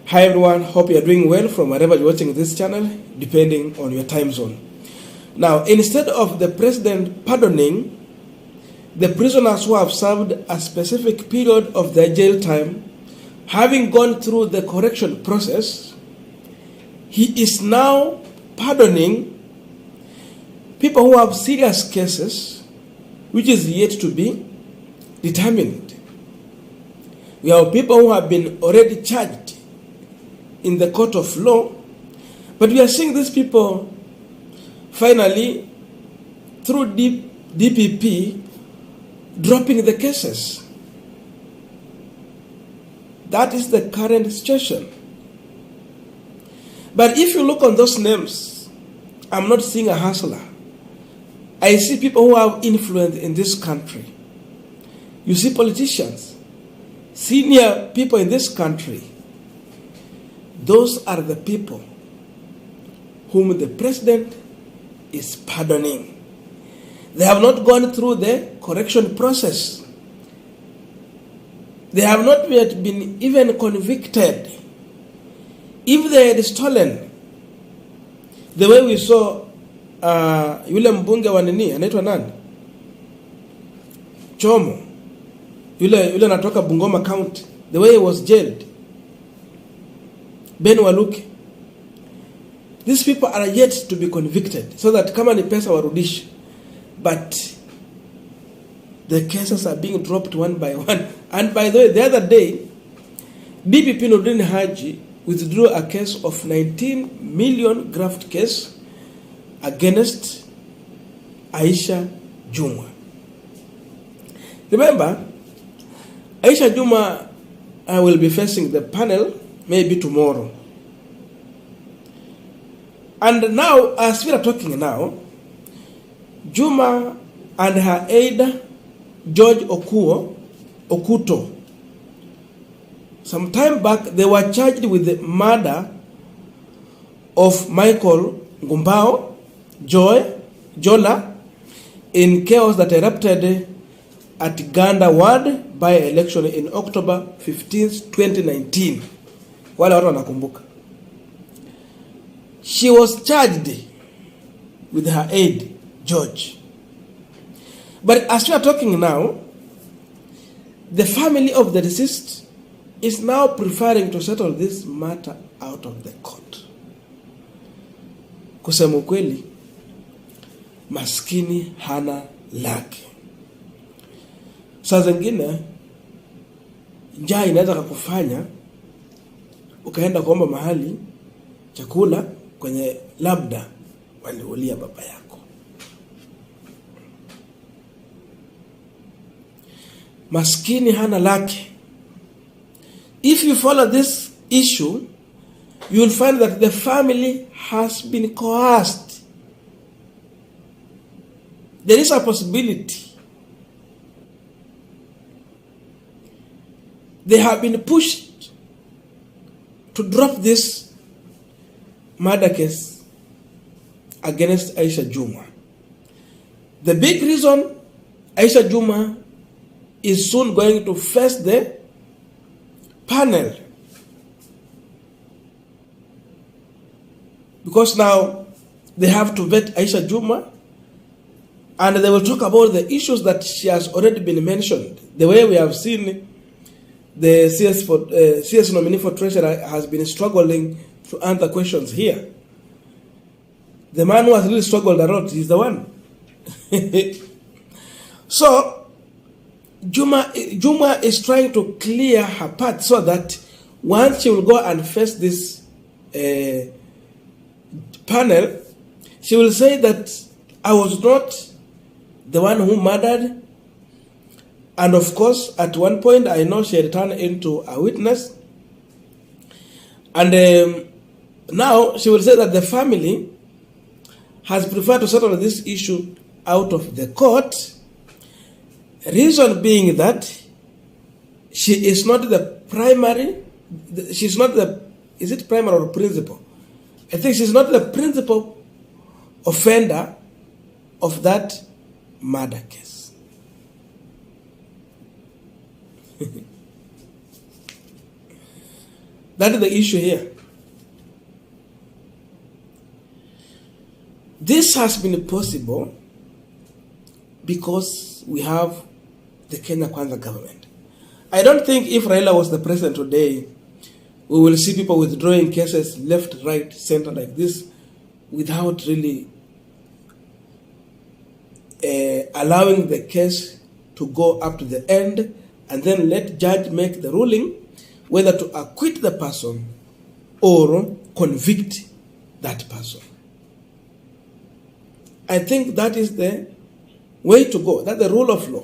Hi everyone, hope you are doing well from wherever you're watching this channel, depending on your time zone. Now, instead of the president pardoning the prisoners who have served a specific period of their jail time, having gone through the correction process, he is now pardoning people who have serious cases, which is yet to be determined. We have people who have been already charged in the court of law, but we are seeing these people finally, through DPP, dropping the cases. That is the current situation. But if you look on those names, I'm not seeing a hustler. I see people who have influence in this country. You see politicians, senior people in this country. Those are the people whom the president is pardoning. They have not gone through the correction process. They have not yet been even convicted. If they had stolen, the way we saw yule mbunge wa nini anaitwa nani, Chomo, yule anatoka Bungoma County, the way he was jailed, Ben Waluke. These people are yet to be convicted, so that kama ni pesa warudishi. But the cases are being dropped one by one. And by the way, the other day, DPP Nurdin Haji withdrew a case of 19 million graft case against Aisha Jumwa. Remember, Aisha Jumwa will be facing the panel maybe tomorrow. And now, as we are talking now, Juma and her aide, George Okuto, some time back, they were charged with the murder of Michael Ngumbao, Jola, in chaos that erupted at Ganda Ward by election in October 15th, 2019. Wale watu wanakumbuka. She was charged with her aide, George. But as we are talking now, the family of the deceased is now preferring to settle this matter out of the court. Kusema ukweli, maskini hana lake. Saa zingine njaa inaweza kukufanya ukaenda kuomba mahali chakula kwenye labda waliulia baba yako. Maskini hana lake. If you follow this issue, you will find that the family has been coerced. There is a possibility they have been pushed to drop this murder case against Aisha Jumwa. The big reason Aisha Jumwa is soon going to face the panel, because now they have to vet Aisha Jumwa, and they will talk about the issues that she has already been mentioned. The way we have seen the CS nominee for treasurer has been struggling to answer questions here. The man who has really struggled a lot is the one. So Jumwa is trying to clear her path so that once she will go and face this panel, she will say that I was not the one who murdered. And of course, at one point, I know she had turned into a witness. And now she will say that the family has preferred to settle this issue out of the court. Reason being that she is not the primary, she's not the, is it primary or principal? I think she's not the principal offender of that murder case. That is the issue here. This has been possible because we have the Kenya Kwanza government. I don't think if Raila was the president today, we will see people withdrawing cases left, right, center like this without really allowing the case to go up to the end and then let judge make the ruling whether to acquit the person or convict that person. I think that is the way to go. That's the rule of law.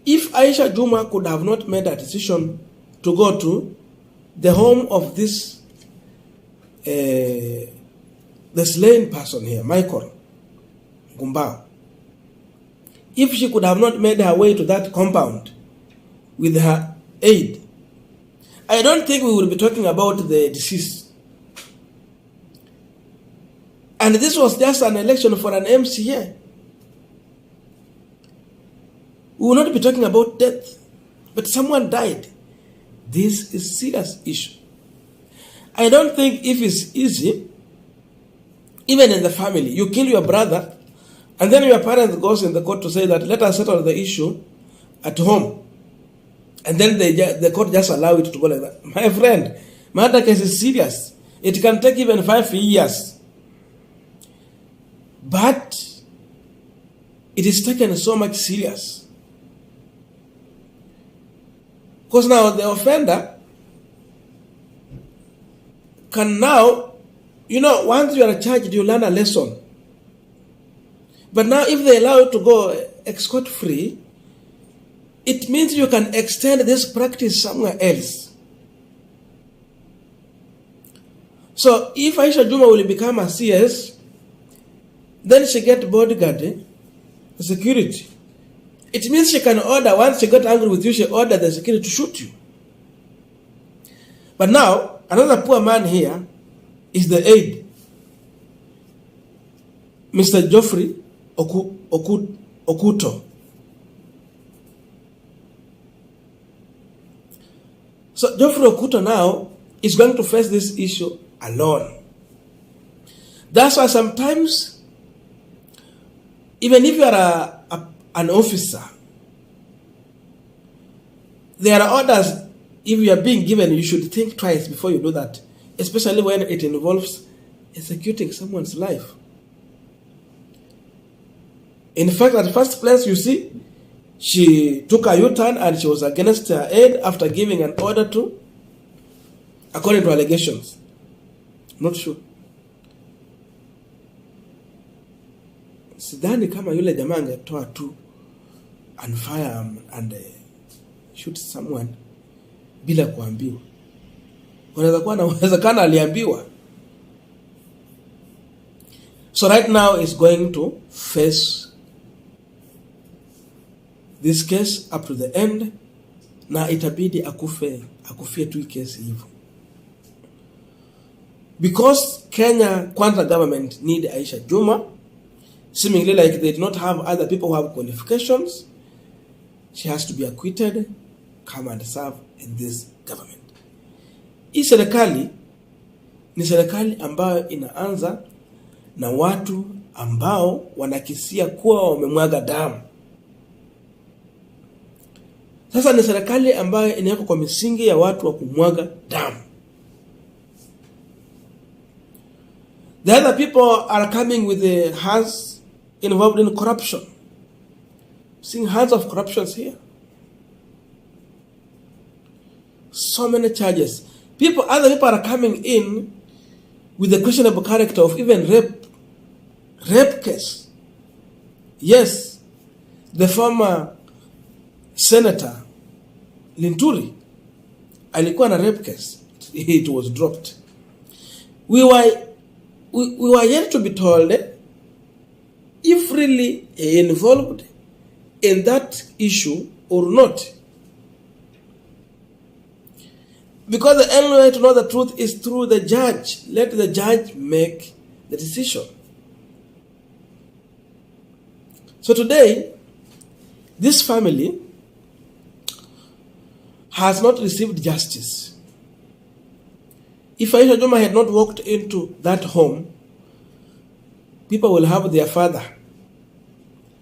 If Aisha Jumwa could have not made a decision to go to the home of this the slain person here, Michael Ngumbao, if she could have not made her way to that compound with her aide, I don't think we would be talking about the deceased. And this was just an election for an MCA. We will not be talking about death, but someone died. This is a serious issue. I don't think if it's easy, even in the family, you kill your brother, and then your parents goes in the court to say that let us settle the issue at home. And then the court just allow it to go like that. My friend, murder case is serious. It can take even 5 years. But it is taken so much serious. Because now the offender can now, once you are charged, you learn a lesson. But now if they allow you to go escort-free, it means you can extend this practice somewhere else. So if Aisha Jumwa will become a CS, then she get bodyguard, security. It means she can order, once she got angry with you, she ordered the security to shoot you. But now, another poor man here is the aide, Mr. Geoffrey Okuto. So Geoffrey Okuto now is going to face this issue alone. That's why sometimes, even if you are an officer, there are orders, if you are being given, you should think twice before you do that, especially when it involves executing someone's life. In fact, at first place, you see, she took a U-turn and she was against her aide after giving an order to, according to allegations. Not sure. Sidhani kama yule jamaa angetoa tu and fire and shoot someone bila kuambiwa. Unaweza kuwa na uwezekano aliambiwa. So right now is going to face this case up to the end, na itabidi akufie tu case hivyo. Because Kenya Kwanza government need Aisha Jumwa, seemingly like they do not have other people who have qualifications, she has to be acquitted, come and serve in this government. Hii serikali ni serikali ambayo inaanza na watu ambao wanakisia kuwa wamemwaga damu. Sasa ni serikali ambayo inawekwa kwa misingi ya watu wa kumwaga damu. The other people are coming with the hands involved in corruption. Seeing hands of corruptions here. So many charges. Other people are coming in with the questionable character of even rape case. Yes, the former Senator Linturi alikuwa na rape case. It was dropped. We were yet to be told if really involved in that issue or not. Because the only way to know the truth is through the judge. Let the judge make the decision. So today, this family has not received justice. If Aisha Jumwa had not walked into that home, people will have their father.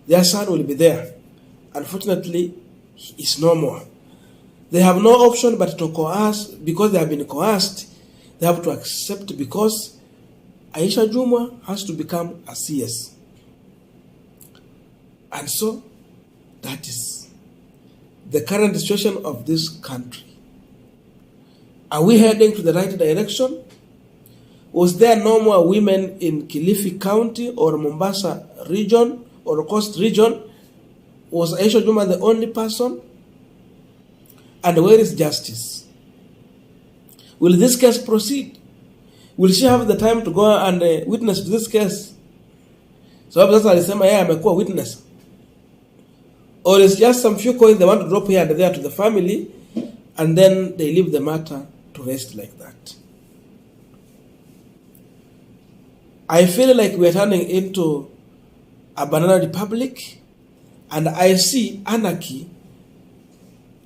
Their son will be there. Unfortunately, he is no more. They have no option but to coerce. Because they have been coerced, they have to accept, because Aisha Jumwa has to become a CS. And so, that is the current situation of this country. Are we heading to the right direction? Was there no more women in Kilifi County or Mombasa region or Coast region? Was Aisha Jumwa the only person? And where is justice? Will this case proceed? Will she have the time to go and witness to this case? Sababu sasa alisema yeye amekuwa witness. Or it's just some few coins they want to drop here and there to the family, and then they leave the matter to rest like that. I feel like we're turning into a banana republic, and I see anarchy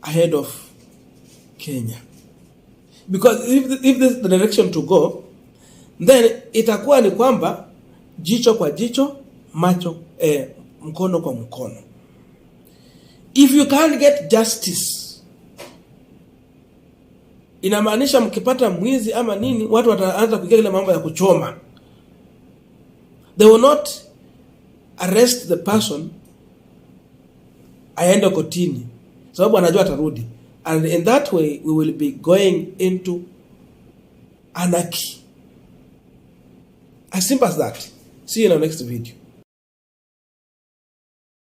ahead of Kenya. Because if this is the direction to go, then itakuwa ni kwamba jicho kwa jicho, macho mkono kwa mkono. If you can't get justice, inamaanisha mkipata mwizi ama nini, watu wataanza kuingia ile mambo ya kuchoma. They will not arrest the person aende kotini, sababu anajua atarudi. And in that way, we will be going into anarchy. As simple as that. See you in our next video.